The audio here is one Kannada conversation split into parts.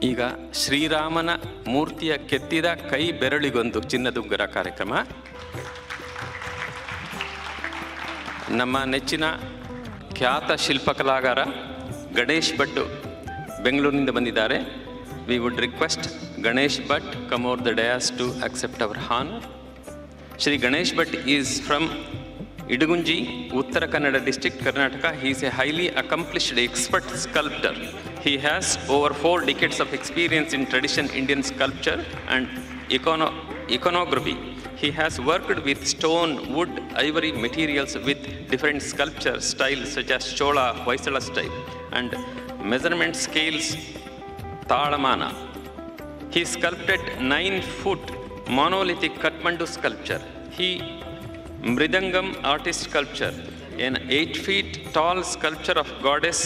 ಈಗ ಶ್ರೀರಾಮನ ಮೂರ್ತಿಯ ಕೆತ್ತಿದ ಕೈ ಬೆರಳಿಗೊಂದು ಚಿನ್ನದುಂಗುರ ಕಾರ್ಯಕ್ರಮ. ನಮ್ಮ ನೆಚ್ಚಿನ ಖ್ಯಾತ ಶಿಲ್ಪಕಲಾಗಾರ ಗಣೇಶ್ ಭಟ್ ಬೆಂಗಳೂರಿನಿಂದ ಬಂದಿದ್ದಾರೆ. We would request Ganesh Bhat come over the dais to accept our honor. Shri Ganesh Bhatt is from Idugunji, Uttara Kannada district, Karnataka. He is a highly accomplished expert sculptor. He has over 4 decades of experience in traditional Indian sculpture and iconography. He has worked with stone, wood, ivory materials with different sculpture styles such as Chola, Hoysala style and measurement scales Talamana. He sculpted 9-foot monolithic Kathmandu sculpture. He Mridangam artist sculpture, an 8 feet tall sculpture of goddess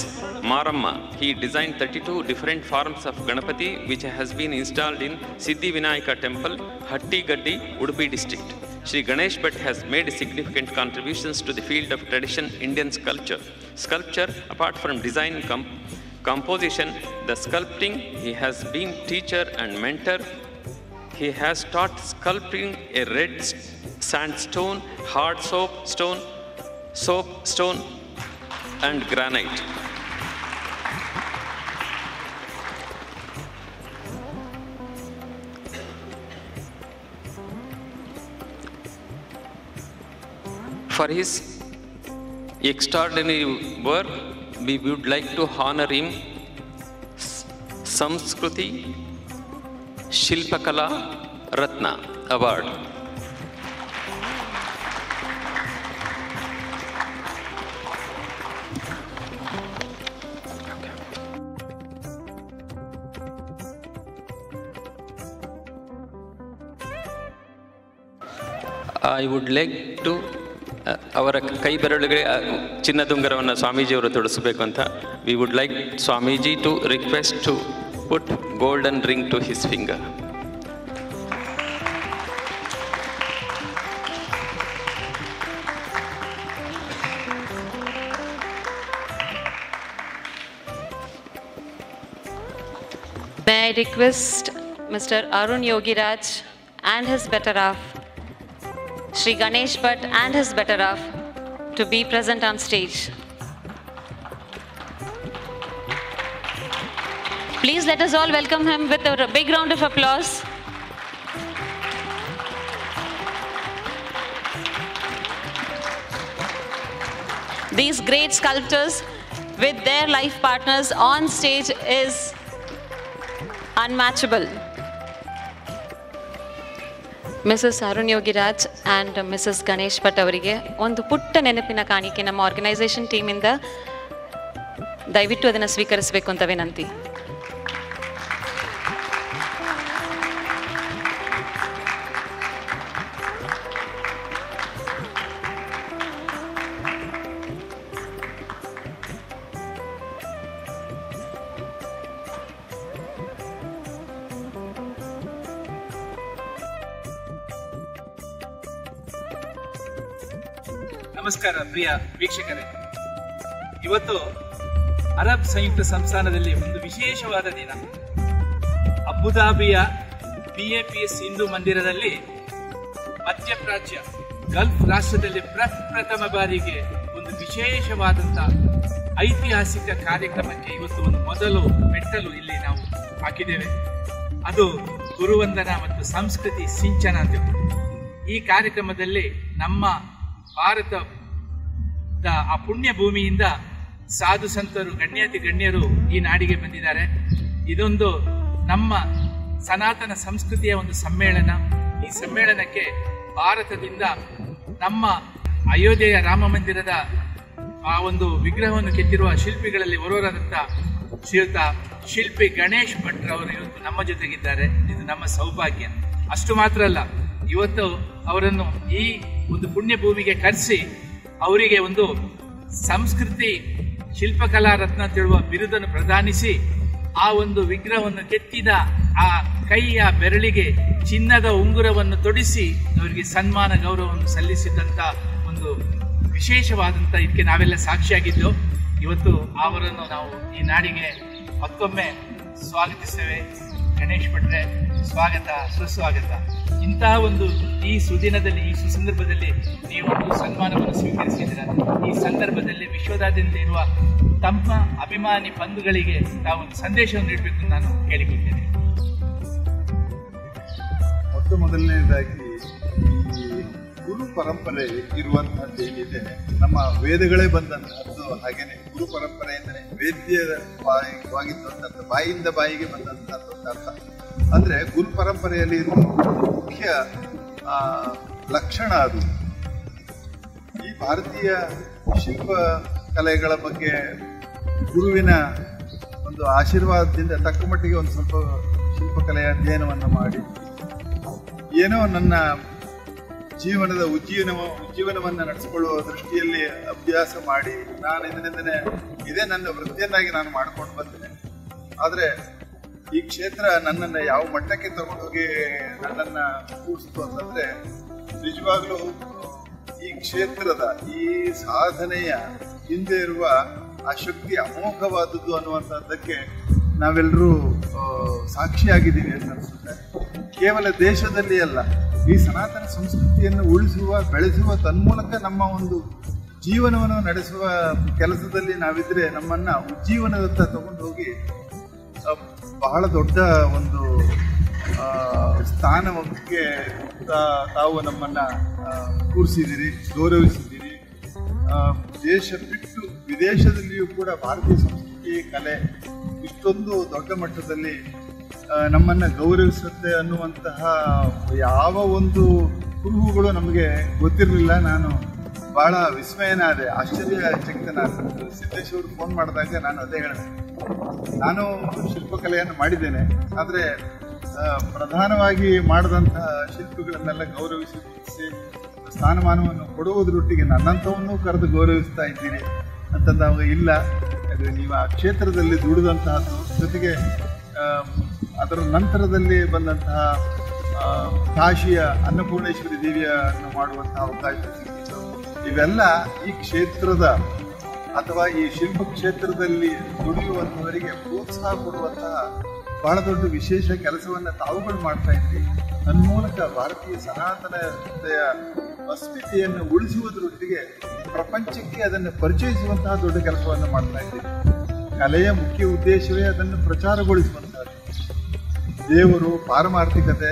Maramma. He designed 32 different forms of Ganapati which has been installed in Siddhi Vinayaka temple, Hattigaddi, Udupi district. Shri Ganesh Bhatt has made significant contributions to the field of traditional Indian sculpture. Sculpture, apart from design composition, the sculpting, he has been teacher and mentor. He has taught sculpting a red sandstone, hard soapstone, and granite. For his extraordinary work, we would like to honor him Samskruti Shilpakala Ratna Award. I would like to ಅವರ ಕೈ ಬೆರಳುಗಳಿಗೆ ಚಿನ್ನದುಂಗರವನ್ನು ಸ್ವಾಮೀಜಿಯವರು ತೊಡಿಸಬೇಕು ಅಂತ. We would like Swamiji to request to put golden ring to his finger. May I request Mr. Arun Yogiraj and his better half, Shri Ganesh Bhatt and his better half, to be present on stage. Please let us all welcome him with a big round of applause. These great sculptors with their life partners on stage is unmatchable. Mrs. Arun Yogiraj and Mrs. Ganesh Bhatt ಅವರಿಗೆ ಒಂದು ಪುಟ್ಟ ನೆನಪಿನ ಕಾಣಿಕೆ ನಮ್ಮ ಆರ್ಗನೈಸೇಷನ್ ಟೀಮಿಂದ ದಯವಿಟ್ಟು ಅದನ್ನು ಸ್ವೀಕರಿಸಬೇಕು ಅಂತ ವಿನಂತಿ. ನಮಸ್ಕಾರ ಪ್ರಿಯ ವೀಕ್ಷಕರೇ, ಇವತ್ತು ಅರಬ್ ಸಂಯುಕ್ತ ಸಂಸ್ಥಾನದಲ್ಲಿ ಒಂದು ವಿಶೇಷವಾದ ದಿನ. ಅಬುಧಾಬಿಯ PAPS ಹಿಂದೂ ಮಂದಿರದಲ್ಲಿ ಮಧ್ಯಪ್ರಾಚ್ಯ ಗಲ್ಫ್ ರಾಷ್ಟ್ರದಲ್ಲಿ ಪ್ರಪ್ರಥಮ ಬಾರಿಗೆ ಒಂದು ವಿಶೇಷವಾದಂತಹ ಐತಿಹಾಸಿಕ ಕಾರ್ಯಕ್ರಮಕ್ಕೆ ಇವತ್ತು ಒಂದು ಮೊದಲು ಮೆಟ್ಟಲು ಇಲ್ಲಿ ನಾವು ಹಾಕಿದ್ದೇವೆ. ಅದು ಗುರುವಂದನಾ ಮತ್ತು ಸಂಸ್ಕೃತಿ ಸಿಂಚನ ಅಂತ. ಈ ಕಾರ್ಯಕ್ರಮದಲ್ಲಿ ನಮ್ಮ ಭಾರತದ ಆ ಪುಣ್ಯ ಭೂಮಿಯಿಂದ ಸಾಧು ಸಂತರು, ಗಣ್ಯಾತಿ ಗಣ್ಯರು ಈ ನಾಡಿಗೆ ಬಂದಿದ್ದಾರೆ. ಇದೊಂದು ನಮ್ಮ ಸನಾತನ ಸಂಸ್ಕೃತಿಯ ಒಂದು ಸಮ್ಮೇಳನ. ಈ ಸಮ್ಮೇಳನಕ್ಕೆ ಭಾರತದಿಂದ ನಮ್ಮ ಅಯೋಧ್ಯೆಯ ರಾಮ ಮಂದಿರದ ಆ ಒಂದು ವಿಗ್ರಹವನ್ನು ಕೆತ್ತಿರುವ ಶಿಲ್ಪಿಗಳಲ್ಲಿ ಓರ್ವರಾದಂಥ ಶ್ರೀಯುತ ಶಿಲ್ಪಿ ಗಣೇಶ್ ಭಟ್ರವರು ಇವತ್ತು ನಮ್ಮ ಜೊತೆಗಿದ್ದಾರೆ. ಇದು ನಮ್ಮ ಸೌಭಾಗ್ಯ. ಅಷ್ಟು ಮಾತ್ರ ಅಲ್ಲ, ಇವತ್ತು ಅವರನ್ನು ಈ ಒಂದು ಪುಣ್ಯ ಭೂಮಿಗೆ ಕರೆಸಿ ಅವರಿಗೆ ಒಂದು ಸಂಸ್ಕೃತಿ ಶಿಲ್ಪಕಲಾ ರತ್ನ ತಿಳುವ ಬಿರುದನ್ನು ಪ್ರದಾನಿಸಿ ಆ ಒಂದು ವಿಗ್ರಹವನ್ನು ಕೆತ್ತಿದ ಆ ಕೈಯ ಬೆರಳಿಗೆ ಚಿನ್ನದ ಉಂಗುರವನ್ನು ತೊಡಿಸಿ ಅವರಿಗೆ ಸನ್ಮಾನ ಗೌರವವನ್ನು ಸಲ್ಲಿಸಿದಂತ ಒಂದು ವಿಶೇಷವಾದಂತ ಇದಕ್ಕೆ ನಾವೆಲ್ಲ ಸಾಕ್ಷಿಯಾಗಿದ್ದು. ಇವತ್ತು ಅವರನ್ನು ನಾವು ಈ ನಾಡಿಗೆ ಮತ್ತೊಮ್ಮೆ ಸ್ವಾಗತಿಸ್ತೇವೆ. ಗಣೇಶ್ ಭಟ್ರೆ, ಸ್ವಾಗತ, ಸುಸ್ವಾಗತ. ಇಂತಹ ಒಂದು ಈ ಸುದಿನದಲ್ಲಿ, ಈ ಸುಸಂದರ್ಭದಲ್ಲಿ ನೀವೊಂದು ಸನ್ಮಾನವನ್ನು ಸ್ವೀಕರಿಸಿದ್ದೀರ. ಈ ಸಂದರ್ಭದಲ್ಲಿ ವಿಶ್ವದಾದ್ಯಂತ ಇರುವ ತಮ್ಮ ಅಭಿಮಾನಿ ಬಂಧುಗಳಿಗೆ ತಾವೊಂದು ಸಂದೇಶವನ್ನು ನೀಡಬೇಕು ನಾನು ಕೇಳಿಕೊಳ್ತೇನೆ. ಮೊಟ್ಟ ಮೊದಲನೇದಾಗಿ ಈ ಗುರು ಪರಂಪರೆ ಇರುವಂತಹದ್ದು ಏನಿದೆ, ನಮ್ಮ ವೇದಗಳೇ ಬಂದಂತಹದ್ದು. ಹಾಗೇನೆ ಗುರು ಪರಂಪರೆ ಎಂದರೆ ವೇದ್ಯವಾಗಿದ್ದಂಥದ್ದು, ಬಾಯಿಂದ ಬಾಯಿಗೆ ಬಂದಂತಹದ್ದು ಅಂತ ಅರ್ಥ. ಅಂದ್ರೆ ಗುರು ಪರಂಪರೆಯಲ್ಲಿ ಇರುವ ಮುಖ್ಯ ಲಕ್ಷಣ ಅದು. ಈ ಭಾರತೀಯ ಶಿಲ್ಪ ಕಲೆಗಳ ಬಗ್ಗೆ ಗುರುವಿನ ಒಂದು ಆಶೀರ್ವಾದದಿಂದ ತಕ್ಕ ಮಟ್ಟಿಗೆ ಒಂದು ಸ್ವಲ್ಪ ಶಿಲ್ಪಕಲೆಯ ಅಧ್ಯಯನವನ್ನು ಮಾಡಿ, ಏನೋ ನನ್ನ ಜೀವನದ ಉಜ್ಜೀವನವನ್ನು ನಡೆಸಿಕೊಳ್ಳುವ ದೃಷ್ಟಿಯಲ್ಲಿ ಅಭ್ಯಾಸ ಮಾಡಿ ನಾನು ಇದರಿಂದನೇ ಇದೇ ನನ್ನ ವೃತ್ತಿಯನ್ನಾಗಿ ನಾನು ಮಾಡ್ಕೊಂಡು ಬಂದೇನೆ. ಆದರೆ ಈ ಕ್ಷೇತ್ರ ನನ್ನನ್ನು ಯಾವ ಮಟ್ಟಕ್ಕೆ ತಗೊಂಡೋಗಿ ನನ್ನನ್ನು ಕೂಡಿಸ್ತು ಅಂತಂದ್ರೆ, ನಿಜವಾಗ್ಲೂ ಈ ಕ್ಷೇತ್ರದ ಈ ಸಾಧನೆಯ ಹಿಂದೆ ಇರುವ ಆ ಶಕ್ತಿ ಅಮೋಘವಾದದ್ದು ಅನ್ನುವಂಥದ್ದಕ್ಕೆ ನಾವೆಲ್ಲರೂ ಸಾಕ್ಷಿಯಾಗಿದ್ದೀವಿ ಅಂತ ಅನಿಸುತ್ತೆ. ಕೇವಲ ದೇಶದಲ್ಲಿ ಅಲ್ಲ, ಈ ಸನಾತನ ಸಂಸ್ಕೃತಿಯನ್ನು ಉಳಿಸುವ, ಬೆಳೆಸುವ, ತನ್ಮೂಲಕ ನಮ್ಮ ಒಂದು ಜೀವನವನ್ನು ನಡೆಸುವ ಕೆಲಸದಲ್ಲಿ ನಾವಿದ್ರೆ ನಮ್ಮನ್ನ ಉಜ್ಜೀವನದತ್ತ ತಗೊಂಡು ಹೋಗಿ ಬಹಳ ದೊಡ್ಡ ಒಂದು ಸ್ಥಾನಕ್ಕೆ ತಾವು ನಮ್ಮನ್ನ ಕೂರಿಸಿದ್ದೀರಿ, ಗೌರವಿಸಿದ್ದೀರಿ. ದೇಶ ಬಿಟ್ಟು ವಿದೇಶದಲ್ಲಿಯೂ ಕೂಡ ಭಾರತೀಯ ಸಂಸ್ಕೃತಿ, ಕಲೆ ಇಷ್ಟೊಂದು ದೊಡ್ಡ ಮಟ್ಟದಲ್ಲಿ ನಮ್ಮನ್ನ ಗೌರವಿಸುತ್ತೆ ಅನ್ನುವಂತಹ ಯಾವ ಒಂದು ಕುರುಹುಗಳು ನಮಗೆ ಗೊತ್ತಿರಲಿಲ್ಲ. ನಾನು ಬಹಳ ವಿಸ್ಮಯನಾದೆ, ಆಶ್ಚರ್ಯಚಕಿತನಾದೆ. ಸಿದ್ದೇಶ್ ಅವರು ಫೋನ್ ಮಾಡಿದಾಗ ನಾನು ಅದೇ ಹೇಳಿದೆ, ನಾನು ಶಿಲ್ಪಕಲೆಯನ್ನು ಮಾಡಿದ್ದೇನೆ, ಆದರೆ ಪ್ರಧಾನವಾಗಿ ಮಾಡಿದಂತಹ ಶಿಲ್ಪಿಗಳನ್ನೆಲ್ಲ ಗೌರವಿಸಿ ಸ್ಥಾನಮಾನವನ್ನು ಕೊಡುವುದರೊಟ್ಟಿಗೆ ನನ್ನಂಥವನ್ನು ಕರೆದು ಗೌರವಿಸ್ತಾ ಇದ್ದೀನಿ ಅಂತಂದಾಗ, ಇಲ್ಲ, ಅದು ನೀವು ಆ ಕ್ಷೇತ್ರದಲ್ಲಿ ದುಡಿದಂತಹದ್ದು, ಜೊತೆಗೆ ಅದರ ನಂತರದಲ್ಲಿ ಬಂದಂತಹ ಕಾಶಿಯ ಅನ್ನಪೂರ್ಣೇಶ್ವರಿ ದೇವಿಯನ್ನು ಮಾಡುವಂತಹ ಅವಕಾಶ ಸಿಕ್ಕಿತ್ತು. ಇವೆಲ್ಲ ಈ ಕ್ಷೇತ್ರದ ಅಥವಾ ಈ ಶಿಲ್ಪ ಕ್ಷೇತ್ರದಲ್ಲಿ ದುಡಿಯುವಂಥವರಿಗೆ ಪ್ರೋತ್ಸಾಹ ಕೊಡುವಂತಹ ಬಹಳ ದೊಡ್ಡ ವಿಶೇಷ ಕೆಲಸವನ್ನು ತಾವುಗಳು ಮಾಡ್ತಾ ಇದ್ರಿ. ತನ್ಮೂಲಕ ಭಾರತೀಯ ಸನಾತನತೆಯ ಅಸ್ಮಿತೆಯನ್ನು ಉಳಿಸುವುದರೊಟ್ಟಿಗೆ ಪ್ರಪಂಚಕ್ಕೆ ಅದನ್ನು ಪರಿಚಯಿಸುವಂತಹ ದೊಡ್ಡ ಕೆಲಸವನ್ನು ಮಾಡ್ತಾ ಇದ್ದೀರಿ. ಕಲೆಯ ಮುಖ್ಯ ಉದ್ದೇಶವೇ ಅದನ್ನು ಪ್ರಚಾರಗೊಳಿಸುವಂತಹದ್ದು. ದೇವರು, ಪಾರಮಾರ್ಥಿಕತೆ,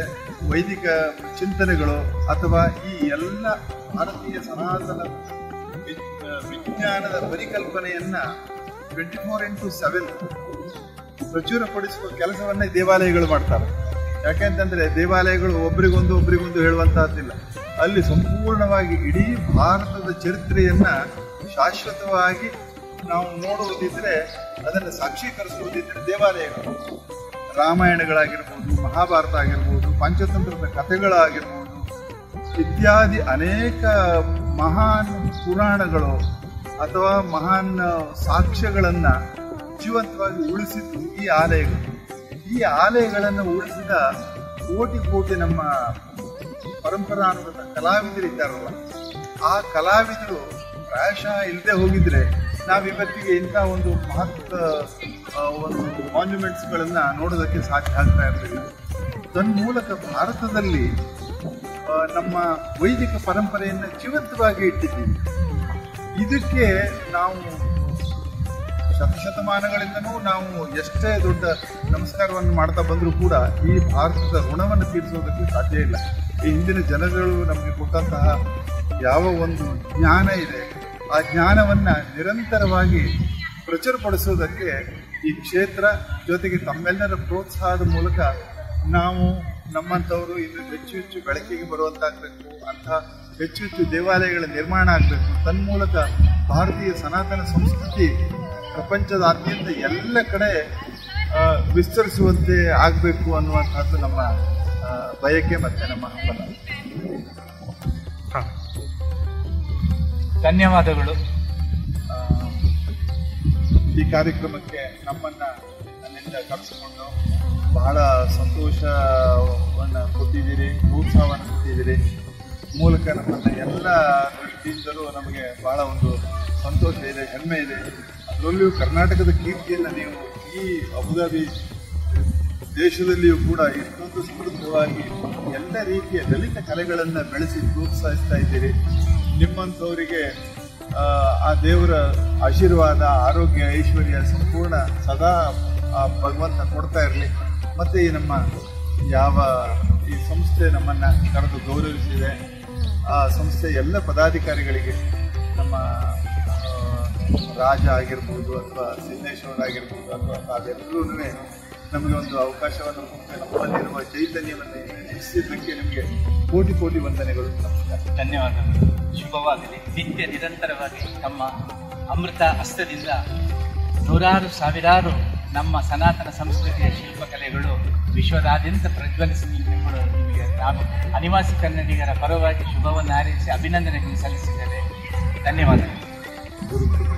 ವೈದಿಕ ಚಿಂತನೆಗಳು ಅಥವಾ ಈ ಎಲ್ಲ ಭಾರತೀಯ ಸನಾತನ ವಿಜ್ಞಾನದ ಪರಿಕಲ್ಪನೆಯನ್ನ 24x7 ಪ್ರಚುರಪಡಿಸುವ ಕೆಲಸವನ್ನ ದೇವಾಲಯಗಳು ಮಾಡ್ತಾರೆ. ಯಾಕೆಂತಂದ್ರೆ ದೇವಾಲಯಗಳು ಒಬ್ರಿಗೊಂದು ಹೇಳುವಂತಹದ್ದಿಲ್ಲ. ಅಲ್ಲಿ ಸಂಪೂರ್ಣವಾಗಿ ಇಡೀ ಭಾರತದ ಚರಿತ್ರೆಯನ್ನ ಶಾಶ್ವತವಾಗಿ ನಾವು ನೋಡುವುದಿದ್ರೆ, ಅದನ್ನು ಸಾಕ್ಷೀಕರಿಸುವುದಿದ್ರೆ ದೇವಾಲಯಗಳು. ರಾಮಾಯಣಗಳಾಗಿರ್ಬೋದು, ಮಹಾಭಾರತ ಆಗಿರ್ಬೋದು, ಪಂಚತಂತ್ರದ ಕಥೆಗಳಾಗಿರ್ಬೋದು, ಇತ್ಯಾದಿ ಅನೇಕ ಮಹಾನ್ ಪುರಾಣಗಳು ಅಥವಾ ಮಹಾನ್ ಸಾಕ್ಷ್ಯಗಳನ್ನು ಜೀವಂತವಾಗಿ ಉಳಿಸಿದ್ದು ಈ ಆಲಯಗಳು. ಈ ಆಲಯಗಳನ್ನು ಉಳಿಸಿದ ಕೋಟಿ ನಮ್ಮ ಪರಂಪರಾನುಗತ ಕಲಾವಿದರಿದ್ದಾರಲ್ಲ, ಆ ಕಲಾವಿದರು ಪ್ರಾಯಶಃ ಇಲ್ಲದೆ ಹೋಗಿದ್ರೆ ನಾವಿವತ್ತಿಗೆ ಇಂಥ ಒಂದು ಒಂದು ಮಾನ್ಯುಮೆಂಟ್ಸ್ಗಳನ್ನು ನೋಡೋದಕ್ಕೆ ಸಾಧ್ಯ ಆಗ್ತಾ ಇರಲಿಲ್ಲ. ತನ್ಮೂಲಕ ಭಾರತದಲ್ಲಿ ನಮ್ಮ ವೈದಿಕ ಪರಂಪರೆಯನ್ನು ಜೀವಂತವಾಗಿ ಇಟ್ಟಿದ್ದೀವಿ. ಇದಕ್ಕೆ ನಾವು ಶತಮಾನಗಳಿಂದನೂ ನಾವು ಎಷ್ಟೇ ದೊಡ್ಡ ನಮಸ್ಕಾರವನ್ನು ಮಾಡ್ತಾ ಬಂದರೂ ಕೂಡ ಈ ಭಾರತದ ಋಣವನ್ನು ತೀರಿಸೋದಕ್ಕೆ ಸಾಧ್ಯ ಇಲ್ಲ. ಈ ಹಿಂದಿನ ಜನಗಳು ನಮಗೆ ಕೊಟ್ಟಂತಹ ಯಾವ ಒಂದು ಜ್ಞಾನ ಇದೆ, ಆ ಜ್ಞಾನವನ್ನು ನಿರಂತರವಾಗಿ ಪ್ರಚುರಪಡಿಸೋದಕ್ಕೆ ಈ ಕ್ಷೇತ್ರ ಜೊತೆಗೆ ತಮ್ಮೆಲ್ಲರ ಪ್ರೋತ್ಸಾಹದ ಮೂಲಕ ನಾವು ನಮ್ಮಂಥವರು ಇನ್ನು ಹೆಚ್ಚು ಬೆಳಕಿಗೆ ಬರುವಂತಾಗಬೇಕು, ಅಂಥ ಹೆಚ್ಚು ದೇವಾಲಯಗಳ ನಿರ್ಮಾಣ ಆಗಬೇಕು. ತನ್ಮೂಲಕ ಭಾರತೀಯ ಸನಾತನ ಸಂಸ್ಕೃತಿ ಪ್ರಪಂಚದಾದ್ಯಂತ ಎಲ್ಲ ಕಡೆ ವಿಸ್ತರಿಸುವಂತೆ ಆಗಬೇಕು ಅನ್ನುವಂಥದ್ದು ನಮ್ಮ ಬಯಕೆ ಮತ್ತು ನಮ್ಮ ಹಂಬಲ. ಧನ್ಯವಾದಗಳು. ಈ ಕಾರ್ಯಕ್ರಮಕ್ಕೆ ನನ್ನಿಂದ ಕರೆಸಿಕೊಂಡು ಬಹಳ ಸಂತೋಷವನ್ನು ಕೊಟ್ಟಿದ್ದೀರಿ, ಪ್ರೋತ್ಸಾಹವನ್ನು ಕೊಟ್ಟಿದ್ದೀರಿ. ಮೂಲಕ ನಮ್ಮನ್ನು ಎಲ್ಲ ದೃಷ್ಟಿಯಿಂದಲೂ ನಮಗೆ ಬಹಳ ಒಂದು ಸಂತೋಷ ಇದೆ, ಹೆಮ್ಮೆ ಇದೆ. ಅದರಲ್ಲಿಯೂ ಕರ್ನಾಟಕದ ಕೀರ್ತಿಯನ್ನು ನೀವು ಈ ಅಬುಧಾಬಿ ದೇಶದಲ್ಲಿಯೂ ಕೂಡ ಇಷ್ಟೊಂದು ಸಮೃದ್ಧವಾಗಿ ಎಲ್ಲ ರೀತಿಯ ಲಲಿತ ಕಲೆಗಳನ್ನು ಬೆಳೆಸಿ ಪ್ರೋತ್ಸಾಹಿಸ್ತಾ ಇದ್ದೀರಿ. ನಿಮ್ಮಂಥವರಿಗೆ ಆ ದೇವರ ಆಶೀರ್ವಾದ, ಆರೋಗ್ಯ, ಐಶ್ವರ್ಯ ಸಂಪೂರ್ಣ ಸದಾ ಭಗವಂತ ಕೊಡ್ತಾ ಇರಲಿ. ಮತ್ತು ಈ ನಮ್ಮ ಈ ಸಂಸ್ಥೆ ನಮ್ಮನ್ನು ಕರೆದು ಗೌರವಿಸಿದೆ, ಆ ಸಂಸ್ಥೆ ಎಲ್ಲ ಪದಾಧಿಕಾರಿಗಳಿಗೆ, ನಮ್ಮ ರಾಜ ಆಗಿರ್ಬೋದು ಅಥವಾ ಸಿದ್ದೇಶ್ವರ ಆಗಿರ್ಬೋದು ಅಥವಾ ತಾವೆಲ್ಲರೂ ನಮಗೆ ಒಂದು ಅವಕಾಶವನ್ನು ಕೊಟ್ಟು ನಮ್ಮಲ್ಲಿರುವ ಚೈತನ್ಯವನ್ನು ಹೆಚ್ಚಿಸಿದ್ದಕ್ಕೆ ನಿಮಗೆ ಕೋಟಿ ಕೋಟಿ ವಂದನೆಗಳು. ಧನ್ಯವಾದಗಳು. ಶುಭವಾಗಲಿ. ನಿತ್ಯ ನಿರಂತರವಾಗಿ ನಮ್ಮ ಅಮೃತ ಹಸ್ತದಿಂದ ನೂರಾರು ಸಾವಿರಾರು ನಮ್ಮ ಸನಾತನ ಸಂಸ್ಕೃತಿಯ ಶಿಲ್ಪಕಲೆಗಳು ವಿಶ್ವದಾದ್ಯಂತ ಪ್ರಜ್ವಲಿಸಲಿ ಎಂಬುದು ನಿಮಗೆ ನಾನು ಅನಿವಾಸಿ ಕನ್ನಡಿಗರ ಪರವಾಗಿ ಶುಭವನ್ನು ಹಾರೈಸಿ ಅಭಿನಂದನೆಗಳನ್ನು ಸಲ್ಲಿಸಿದ್ದೇವೆ. ಧನ್ಯವಾದಗಳು.